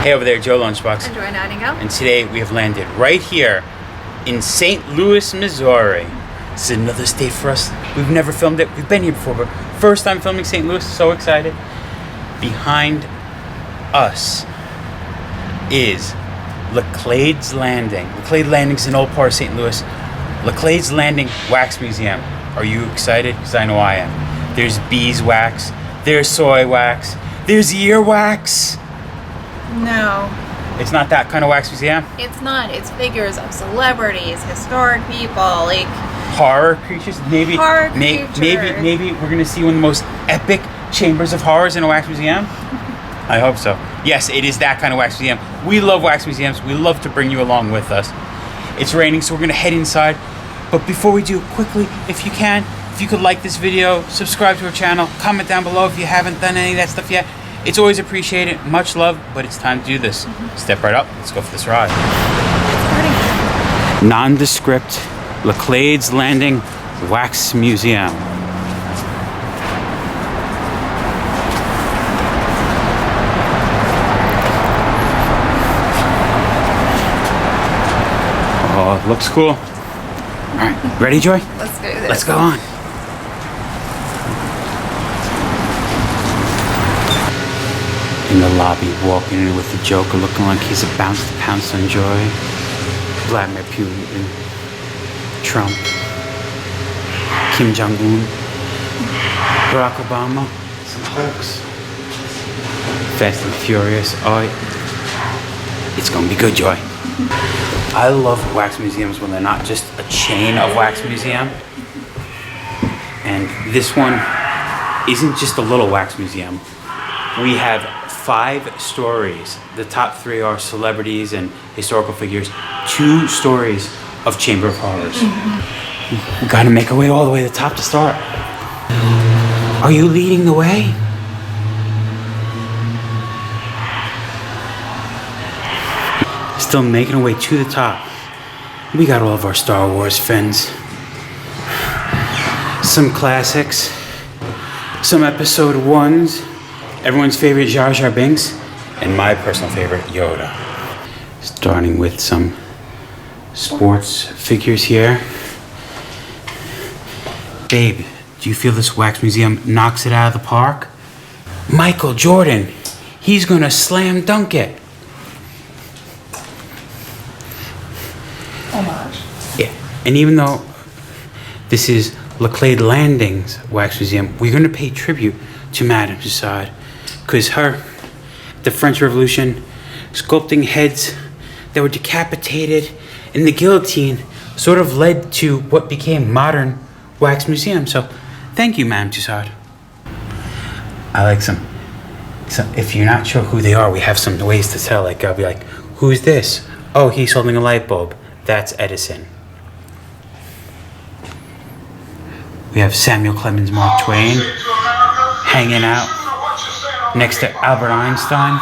Hey over there, Joe Lunchbox. And Joy Nightingale. And today we have landed right here in St. Louis, Missouri. This is another state for us. We've never filmed it. We've been here before, but first time filming St. Louis. So excited. Behind us is Laclede's Landing. Laclede Landing is an old part of St. Louis. Laclede's Landing Wax Museum. Are you excited? Because I know I am. There's beeswax. There's soy wax. There's earwax. No. It's not that kind of wax museum? It's not. It's figures of celebrities, historic people, like horror creatures? Maybe horror maybe creatures. we're gonna see one of the most epic chambers of horrors in a wax museum? I hope so. Yes, it is that kind of wax museum. We love wax museums. We love to bring you along with us. It's raining, so we're gonna head inside. But before we do, quickly, if you can, if you could like this video, subscribe to our channel, comment down below if you haven't done any of that stuff yet. It's always appreciated. Much love, but it's time to do this. Step right up. Let's go for this ride. Nondescript Laclede's Landing Wax Museum. Oh, it looks cool. All right, ready, Joy? Let's do this. Let's go on. In the lobby, walking in with the Joker, looking like he's about to pounce on Joy. Vladimir Putin, Trump, Kim Jong-un, Barack Obama, some Hulks. Fast and Furious. Oh, it's gonna be good, Joy. I love wax museums when they're not just a chain of wax museum. And this one isn't just a little wax museum. We have 5 stories. The top 3 are celebrities and historical figures. 2 stories of Chamber of Horrors. We gotta make our way all the way to the top to start. Are you leading the way? Still making our way to the top. We got all of our Star Wars friends. Some classics. Some episode 1s. Everyone's favorite Jar Jar Binks, and my personal favorite, Yoda. Starting with some sports figures here. Babe, do you feel this wax museum knocks it out of the park? Michael Jordan, he's gonna slam dunk it. Homage. Yeah, and even though this is Laclede Landing's wax museum, we're gonna pay tribute to Madame Tussauds. Because the French Revolution, sculpting heads that were decapitated in the guillotine sort of led to what became modern wax museum. So thank you, Madame Tussauds. I like some, if you're not sure who they are, we have some ways to tell. Like I'll be like, who's this? Oh, he's holding a light bulb. That's Edison. We have Samuel Clemens Mark Twain hanging out next to Albert Einstein,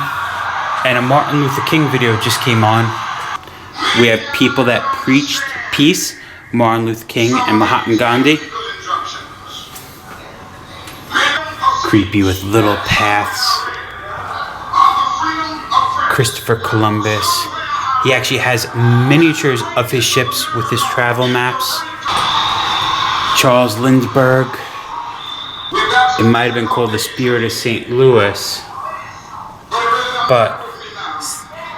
and a Martin Luther King video just came on. We have people that preached peace, Martin Luther King and Mahatma Gandhi. Creepy with little paths. Christopher Columbus. He actually has miniatures of his ships with his travel maps. Charles Lindbergh. It might have been called the Spirit of St. Louis, but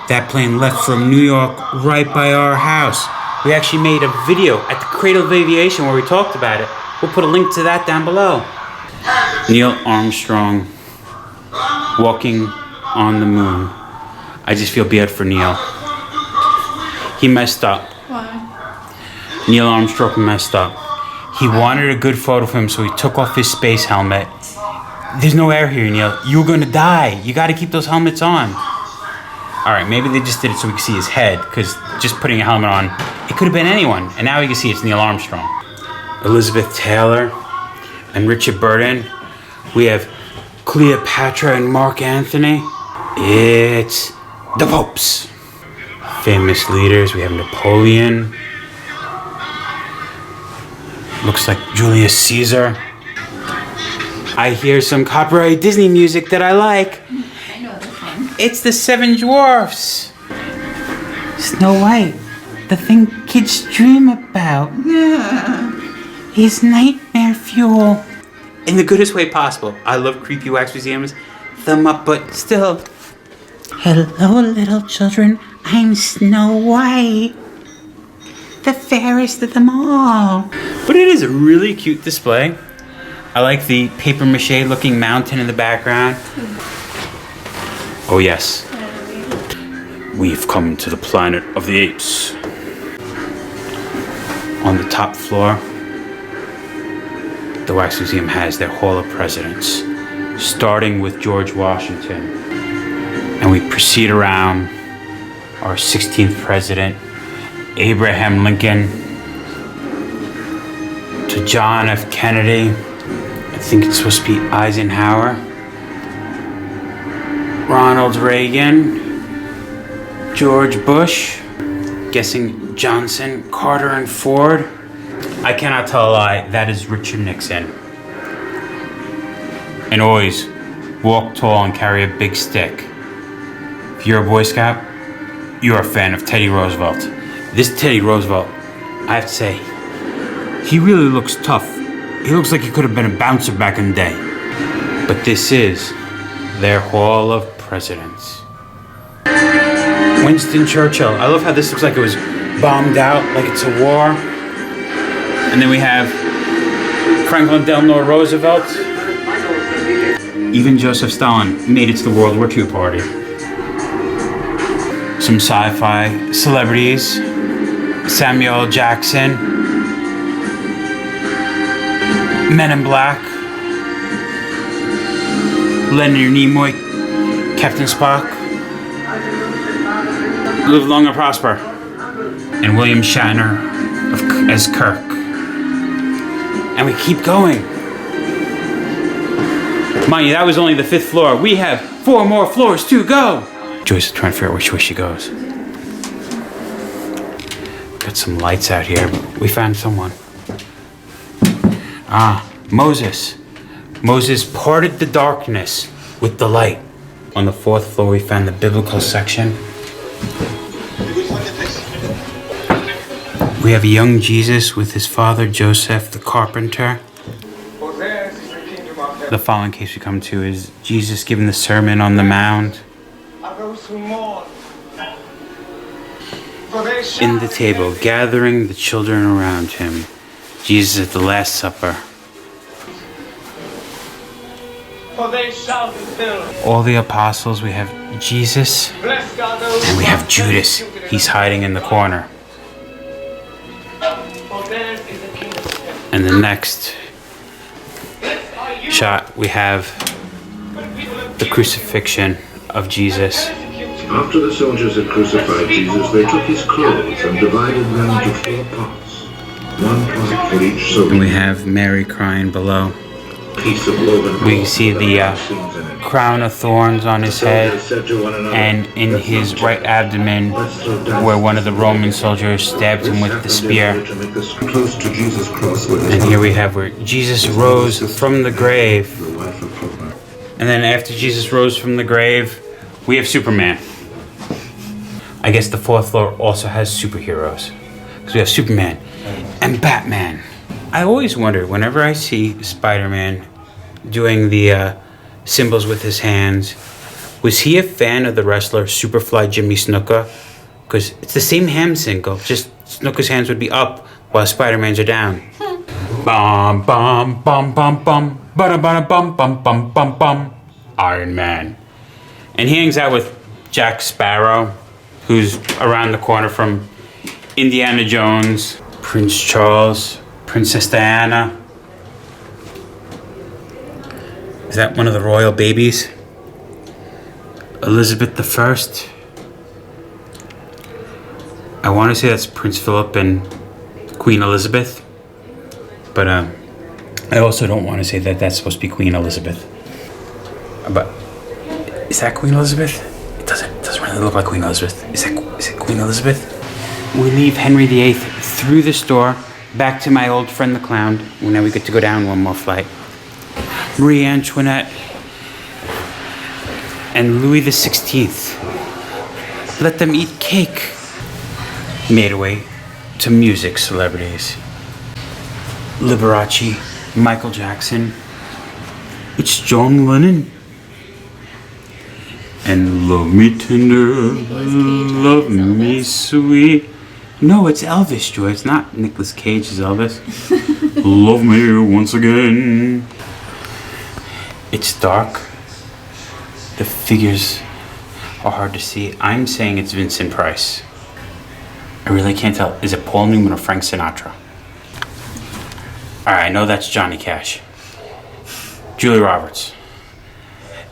that plane left from New York right by our house. We actually made a video at the Cradle of Aviation where we talked about it. We'll put a link to that down below. Neil Armstrong walking on the moon. I just feel bad for Neil. He messed up. Why? Neil Armstrong messed up. He wanted a good photo of him, so he took off his space helmet. There's no air here, Neil. You're gonna die. You gotta keep those helmets on. All right, maybe they just did it so we could see his head, because just putting a helmet on, it could have been anyone. And now we can see it's Neil Armstrong. Elizabeth Taylor and Richard Burton. We have Cleopatra and Mark Antony. It's the popes. Famous leaders. We have Napoleon. Looks like Julius Caesar. I hear some copyright Disney music that I like. I know this one. It's the Seven Dwarfs. Snow White, the thing kids dream about. Is nightmare fuel. In the goodest way possible. I love creepy wax museums. Thumb up, but still. Hello, little children. I'm Snow White, the fairest of them all. But it is a really cute display. I like the paper mache looking mountain in the background. Oh yes. We've come to the planet of the apes. On the top floor, the Wax Museum has their Hall of Presidents, starting with George Washington. And we proceed around our 16th president, Abraham Lincoln, to John F. Kennedy. I think it's supposed to be Eisenhower. Ronald Reagan, George Bush, guessing Johnson, Carter, and Ford. I cannot tell a lie, that is Richard Nixon. And always walk tall and carry a big stick. If you're a Boy Scout, you're a fan of Teddy Roosevelt. This Teddy Roosevelt, I have to say, he really looks tough. He looks like he could have been a bouncer back in the day. But this is their Hall of Presidents. Winston Churchill. I love how this looks like it was bombed out, like it's a war. And then we have Franklin Delano Roosevelt. Even Joseph Stalin made it to the World War II party. Some sci-fi celebrities. Samuel L. Jackson. Men in Black. Leonard Nimoy. Captain Spock. Live long and prosper. And William Shatner as Kirk. And we keep going. Mind you, that was only the 5th floor. We have 4 more floors to go. Joyce is trying to figure out which way she goes. Got some lights out here. We found someone. Moses. Moses parted the darkness with the light. On the 4th floor, we found the biblical section. We have a young Jesus with his father, Joseph the carpenter. The following case we come to is Jesus giving the Sermon on the Mount. In the table, gathering the children around him. Jesus at the Last Supper. All the apostles, we have Jesus, and we have Judas. He's hiding in the corner. And the next shot, we have the crucifixion of Jesus. After the soldiers had crucified Jesus, they took his clothes and divided them into 4 parts, 1 part for each soldier. And we have Mary crying below. Piece of woven We see the crown of thorns on his head, and in his right abdomen, where one of the Roman soldiers stabbed him with the spear. And here we have where Jesus rose from the grave. And then after Jesus rose from the grave, we have Superman. I guess the 4th floor also has superheroes, because we have Superman and Batman. I always wonder, whenever I see Spider-Man doing the symbols with his hands, was he a fan of the wrestler Superfly Jimmy Snuka? Because it's the same hand symbol, just Snuka's hands would be up while Spider-Man's are down. Bum bum bum bum bum bada bada bum bum bum bum bum. Iron Man. And he hangs out with Jack Sparrow, who's around the corner from Indiana Jones, Prince Charles, Princess Diana. Is that one of the royal babies? Elizabeth I. I want to say that's Prince Philip and Queen Elizabeth. But I also don't want to say that that's supposed to be Queen Elizabeth. But is that Queen Elizabeth? It doesn't really look like Queen Elizabeth. Is it Queen Elizabeth? We leave Henry VIII through this door, back to my old friend the clown. Well, now we get to go down 1 more flight. Marie Antoinette and Louis the 16th. Let them eat cake. Made away to music celebrities. Liberace, Michael Jackson. It's John Lennon. And love me tender, love me sweet. No, it's Elvis, Joy. It's not Nicolas Cage, it's Elvis. Love me once again. It's dark. The figures are hard to see. I'm saying it's Vincent Price. I really can't tell. Is it Paul Newman or Frank Sinatra? Alright, I know that's Johnny Cash. Julia Roberts.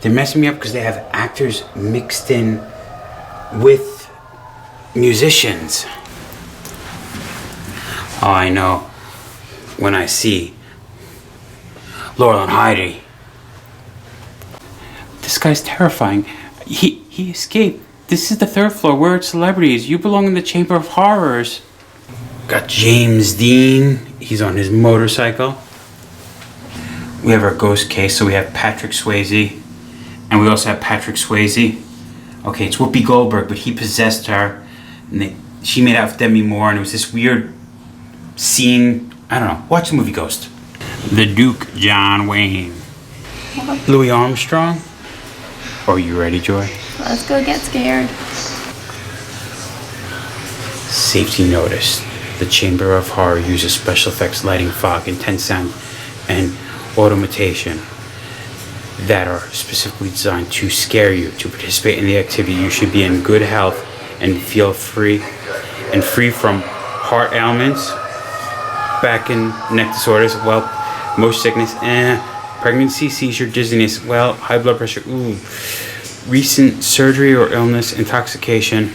They're messing me up because they have actors mixed in with musicians. Oh, I know. When I see Laurel and Heidi. This guy's terrifying. He escaped. This is the 3rd floor. We're at celebrities. You belong in the Chamber of Horrors. Got James Dean. He's on his motorcycle. We have our ghost case. So we have Patrick Swayze. And we also have Patrick Swayze. Okay, it's Whoopi Goldberg, but he possessed her. And she made out with Demi Moore. And it was this weird scene. I don't know. Watch the movie Ghost. The Duke John Wayne. Louis Armstrong. Are you ready, Joy? Let's go get scared. Safety notice. The Chamber of Horror uses special effects, lighting, fog, intense sound, and automation that are specifically designed to scare you. To participate in the activity, you should be in good health and feel free from heart ailments, back and neck disorders, well, motion sickness, pregnancy, seizure, dizziness, well, high blood pressure, recent surgery or illness, intoxication.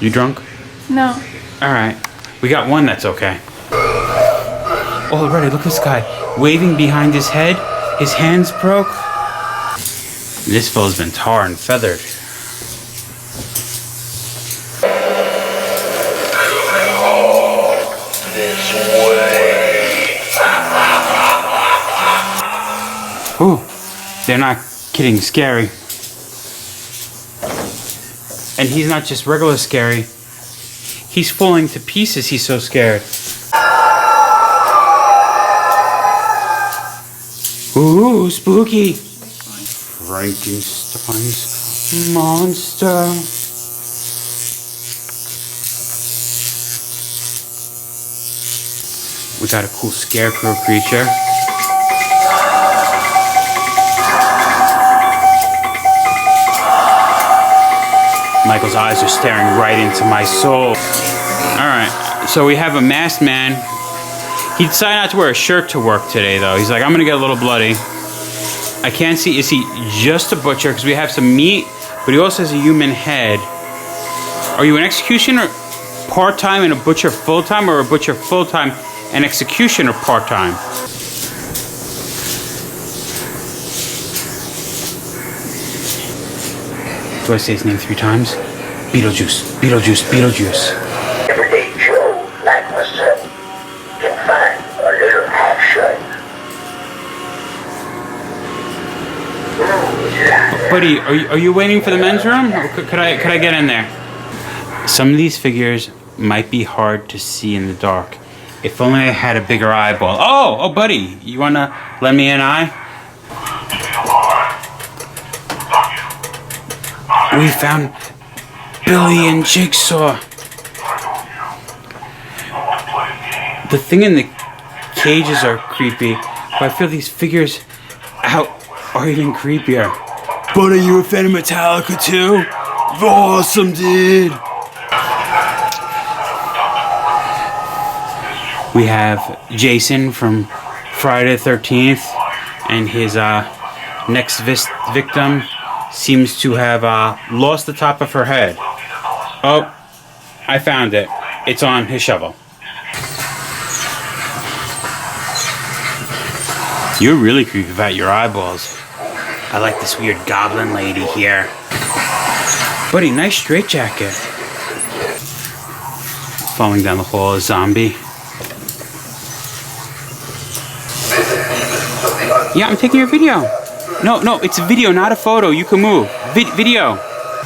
You drunk? No. Alright. We got one that's okay. Already, look at this guy. Waving behind his head. His hands broke. This fellow's been tarred and feathered. Ooh, they're not kidding scary. And he's not just regular scary. He's falling to pieces, he's so scared. Ooh, spooky. Frankenstein's monster. We got a cool scarecrow creature. Michael's eyes are staring right into my soul. Alright, so we have a masked man. He decided not to wear a shirt to work today, though. He's like, I'm gonna get a little bloody. I can't see, is he just a butcher? Because we have some meat, but he also has a human head. Are you an executioner part-time and a butcher full-time, or a butcher full-time and executioner part-time? Do I say his name 3 times? Beetlejuice, Beetlejuice, Beetlejuice. Everyday Joe, like myself, can find a little action. Buddy, are you waiting for the men's room? Or could I get in there? Some of these figures might be hard to see in the dark. If only I had a bigger eyeball. Oh, buddy, you wanna lend me an eye? We found Billy and Jigsaw. The thing in the cages are creepy, but I feel these figures out are even creepier. But are you a fan of Metallica too? Awesome, dude! We have Jason from Friday the 13th, and his next victim seems to have lost the top of her head. Oh, I found it. It's on his shovel. You're really creepy about your eyeballs. I like this weird goblin lady here. Buddy, nice straitjacket. Falling down the hall, a zombie. Yeah, I'm taking your video. No, it's a video, not a photo. You can move. Video.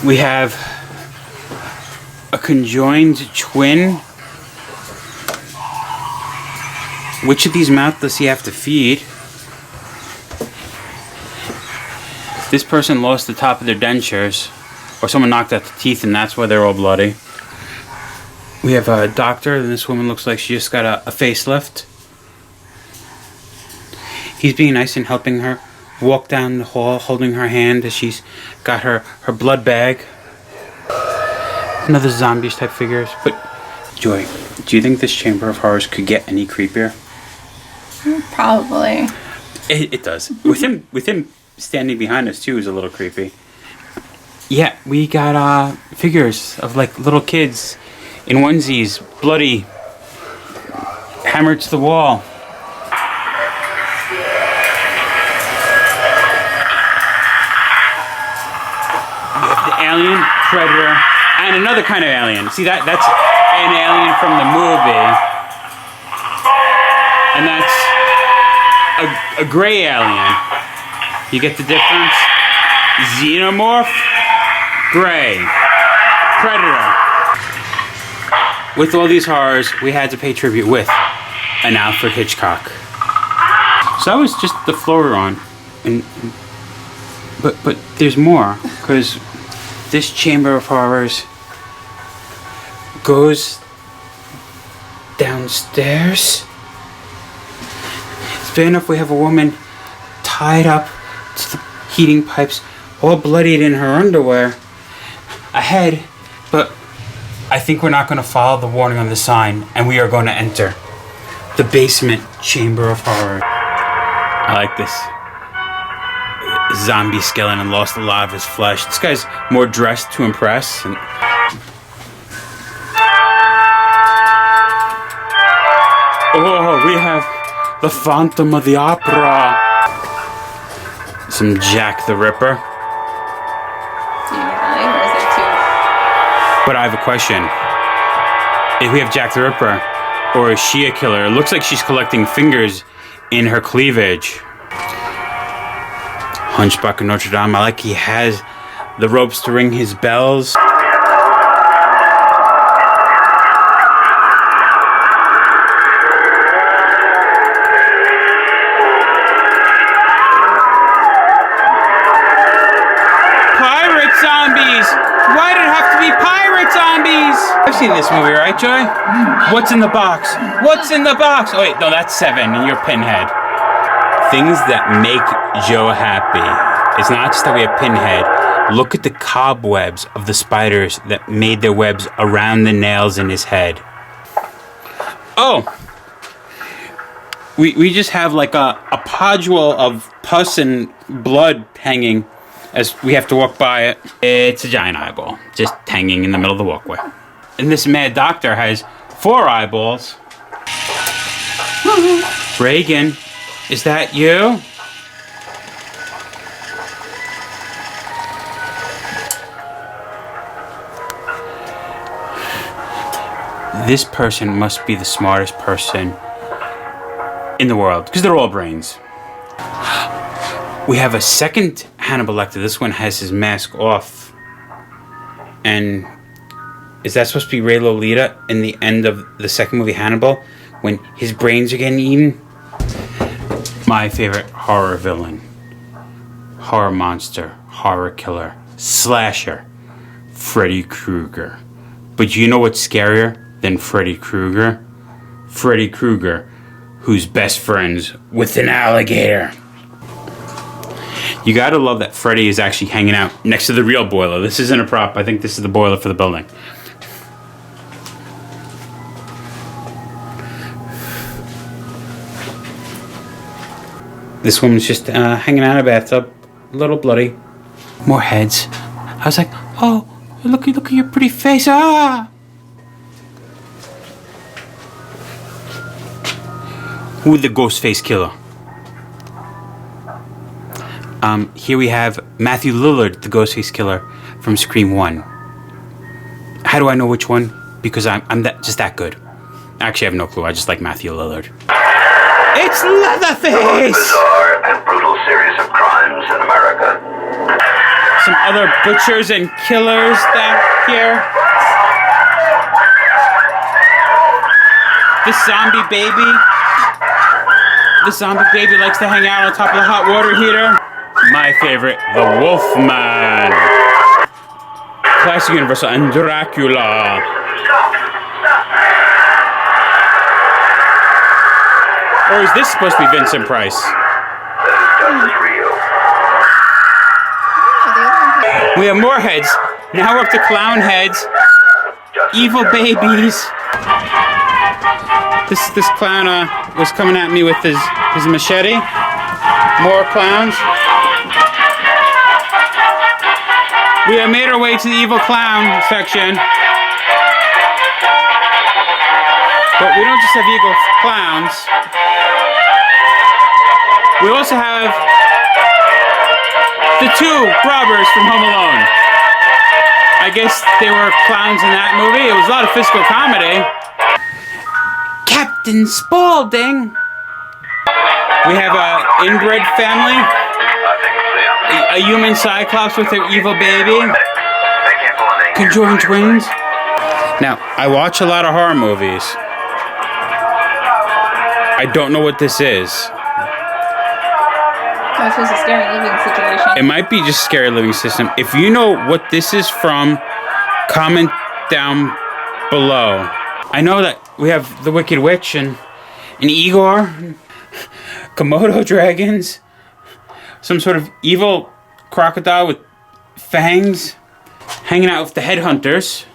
We have a conjoined twin. Which of these mouths does he have to feed? This person lost the top of their dentures, or someone knocked out the teeth and that's why they're all bloody. We have a doctor, and this woman looks like she just got a facelift. He's being nice and helping her walk down the hall, holding her hand as she's got her blood bag. Another zombies type figures. But, Joy, do you think this Chamber of Horrors could get any creepier? Probably. It does. With him standing behind us too is a little creepy. Yeah, we got figures of like little kids in onesies, bloody, hammered to the wall. We have the alien, predator, and another kind of alien. See that's an alien from the movie, and that's a gray alien. You get the difference? Xenomorph, gray, predator. With all these horrors, we had to pay tribute with an Alfred Hitchcock. So that was just the floor we're on, but there's more, because this Chamber of Horrors goes downstairs. It's bad enough we have a woman tied up to the heating pipes, all bloodied in her underwear, ahead, but I think we're not going to follow the warning on the sign, and we are going to enter the basement Chamber of Horror. I like this. Zombie skeleton lost a lot of his flesh. This guy's more dressed to impress. And oh, we have the Phantom of the Opera. Some Jack the Ripper. Really? Or is it too? But I have a question. If we have Jack the Ripper, or is she a killer? It looks like she's collecting fingers in her cleavage. Hunchback of Notre Dame. I like he has the ropes to ring his bells. Pirate zombies! Why did it have to be pirate zombies? I've seen this movie, right, Joy? What's in the box? What's in the box? Oh wait, no, that's 7, and you're Pinhead. Things that make Joe happy. It's not just that we have Pinhead. Look at the cobwebs of the spiders that made their webs around the nails in his head. Oh! We just have like a podule of pus and blood hanging as we have to walk by it. It's a giant eyeball, just hanging in the middle of the walkway. And this mad doctor has 4 eyeballs. Reagan, is that you? This person must be the smartest person in the world, because they're all brains. We have a second Hannibal Lecter. This one has his mask off. And is that supposed to be Ray Lolita in the end of the second movie, Hannibal, when his brains are getting eaten? My favorite horror villain. Horror monster. Horror killer. Slasher. Freddy Krueger. But you know what's scarier than Freddy Krueger? Freddy Krueger, who's best friends with an alligator. You gotta love that Freddy is actually hanging out next to the real boiler. This isn't a prop. I think this is the boiler for the building. This woman's just hanging out in a bathtub, a little bloody. More heads. I was like, oh, look at your pretty face. Ah! Who the ghost face killer? Here we have Matthew Lillard, the ghost face killer from Scream 1. How do I know which one? Because I'm just that good. Actually, I have no clue. I just like Matthew Lillard. It's Leatherface! Bizarre and brutal series of crimes in America. some other butchers and killers back here. This zombie baby. This zombie baby likes to hang out on top of the hot water heater. My favorite, the Wolfman. Classic Universal and Dracula. Or is this supposed to be Vincent Price? We have more heads. Now we're up to clown heads. Evil babies. This clown was coming at me with his machete. More clowns. We have made our way to the evil clown section. But we don't just have evil clowns. We also have the two robbers from Home Alone. I guess they were clowns in that movie. It was a lot of physical comedy. Captain Spaulding. We have an inbred family. A human cyclops with their evil baby. Conjoined twins. Now, I watch a lot of horror movies. I don't know what this is. Oh, it's just a scary living situation. It might be just Scary Living System. If you know what this is from, comment down below. I know that we have the Wicked Witch and Igor, Komodo dragons, some sort of evil crocodile with fangs, hanging out with the headhunters.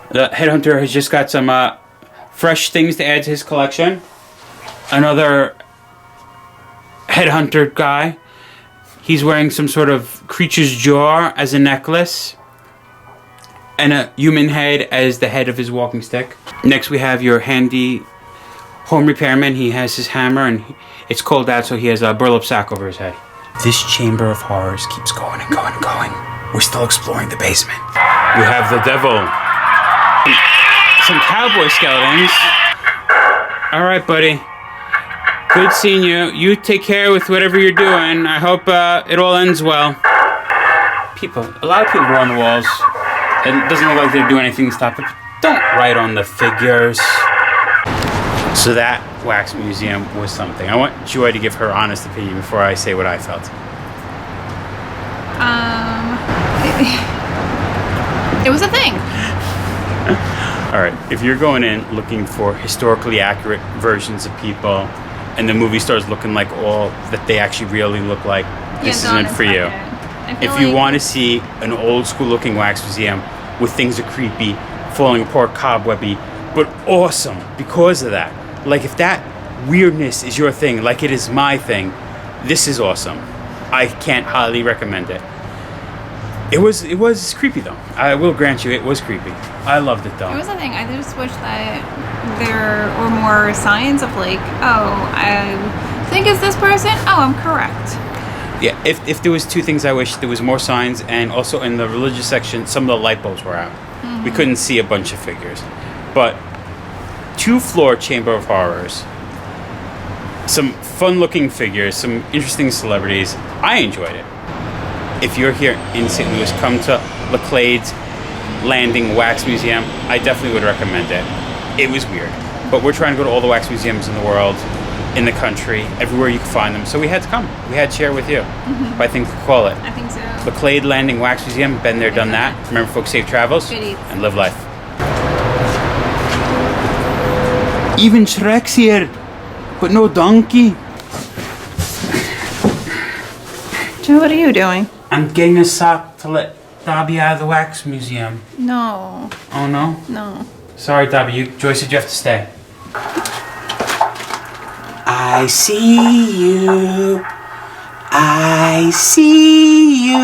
The headhunter has just got some fresh things to add to his collection. Another headhunter guy. He's wearing some sort of creature's jaw as a necklace. And a human head as the head of his walking stick. Next we have your handy home repairman. He has his hammer and it's cold out, so he has a burlap sack over his head. This chamber of horrors keeps going and going and going. We're still exploring the basement. We have the devil. Some cowboy skeletons. Alright, buddy. Good seeing you. You take care with whatever you're doing. I hope it all ends well. A lot of people are on the walls. It doesn't look like they're doing anything to stop it. Don't write on the figures. So that wax museum was something. I want Joy to give her honest opinion before I say what I felt. It was a thing. Alright, if you're going in looking for historically accurate versions of people and the movie stars looking like all that they actually really look like, this isn't for you. If you want to see an old school looking wax museum with things are creepy, falling apart, cobwebby, but awesome because of that. Like if that weirdness is your thing, like it is my thing, this is awesome. I can't highly recommend it. It was creepy though. I will grant you it was creepy. I loved it though. It was a thing. I just wish that there were more signs of like, oh, I think it's this person. Oh, I'm correct. Yeah, if there was two things I wish, there was more signs, and also in the religious section, some of the light bulbs were out. Mm-hmm. We couldn't see a bunch of figures. But 2-floor Chamber of Horrors, some fun-looking figures, some interesting celebrities. I enjoyed it. If you're here in St. Louis, come to Laclede's Landing Wax Museum. I definitely would recommend it. It was weird, but we're trying to go to all the wax museums in the world, in the country, everywhere you can find them. So we had to come. We had to share with you. Mm-hmm. But I think we call it. I think so. Laclede Landing Wax Museum. Been there, done that. Remember, folks, safe travels and live life. Even Shrek's here, but no donkey. Joe, what are you doing? I'm getting a sock to let Dobby out of the wax museum. No. Oh no? No. Sorry, Dobby. Joyce said you have to stay. I see you. I see you.